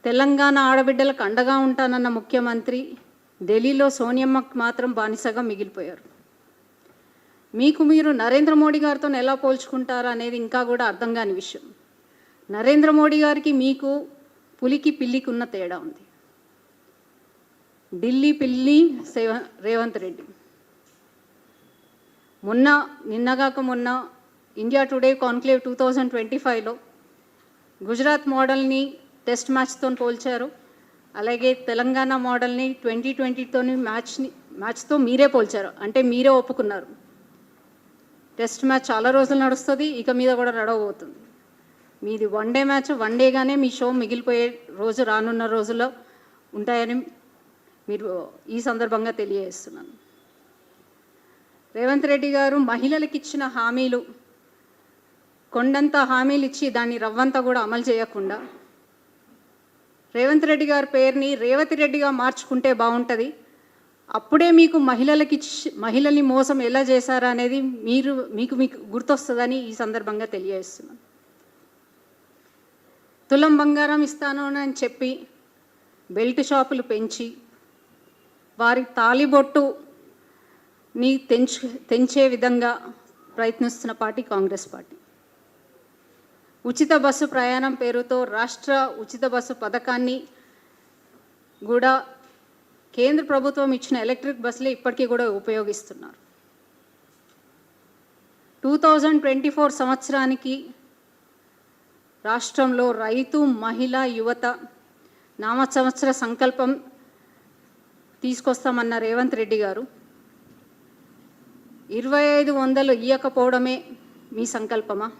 తెలంగాణ ఆడబిడ్డలకు అండగా ఉంటానన్న ముఖ్యమంత్రి ఢిల్లీలో సోనియమ్మకు మాత్రం బానిసగా మిగిలిపోయారు. మీకు మీరు నరేంద్ర మోడీ గారితో ఎలా పోల్చుకుంటారు అనేది ఇంకా కూడా అర్థం కాని విషయం. నరేంద్ర మోడీ గారికి మీకు పులికి పిల్లికి ఉన్న తేడా ఉంది. ఢిల్లీ పిల్లి రేవంత్ రెడ్డి. నిన్నగాక మొన్న ఇండియా టుడే కాన్క్లేవ్ 2025లో గుజరాత్ మోడల్ని టెస్ట్ మ్యాచ్తో పోల్చారు. అలాగే తెలంగాణ మోడల్ని 2020తోని మ్యాచ్తో మీరే పోల్చారు. అంటే మీరే ఒప్పుకున్నారు టెస్ట్ మ్యాచ్ చాలా రోజులు నడుస్తుంది, ఇక మీద కూడా నడవబోతుంది. మీది వన్ డే మ్యాచ్, వన్ డేగానే మీ షో మిగిలిపోయే రోజు రానున్న రోజుల్లో ఉంటాయని మీరు ఈ సందర్భంగా తెలియజేస్తున్నాను. రేవంత్ రెడ్డి గారు మహిళలకు ఇచ్చిన హామీలు కొండంత హామీలు ఇచ్చి దాన్ని రవ్వంతా కూడా అమలు చేయకుండా రేవంత్ రెడ్డి గారి పేరుని రేవతి రెడ్డిగా మార్చుకుంటే బాగుంటుంది. అప్పుడే మీకు మహిళల్ని మోసం ఎలా చేశారా అనేది మీకు గుర్తొస్తుందని ఈ సందర్భంగా తెలియజేస్తున్నాను. తులం బంగారం ఇస్తాను అని చెప్పి బెల్ట్ షాపులు పెంచి వారి తాలిబొట్టుని తెంచే విధంగా ప్రయత్నిస్తున్న పార్టీ కాంగ్రెస్ పార్టీ. ఉచిత బస్సు ప్రయాణం పేరుతో రాష్ట్ర ఉచిత బస్సు పథకాన్ని కూడా కేంద్ర ప్రభుత్వం ఇచ్చిన ఎలక్ట్రిక్ బస్సులే ఇప్పటికీ కూడా ఉపయోగిస్తున్నారు. 2024 సంవత్సరానికి రాష్ట్రంలో రైతు, మహిళ, యువత నామ సంవత్సర సంకల్పం తీసుకొస్తామన్న రేవంత్ రెడ్డి గారు 2500 ఇవ్వకపోవడమే మీ సంకల్పమా?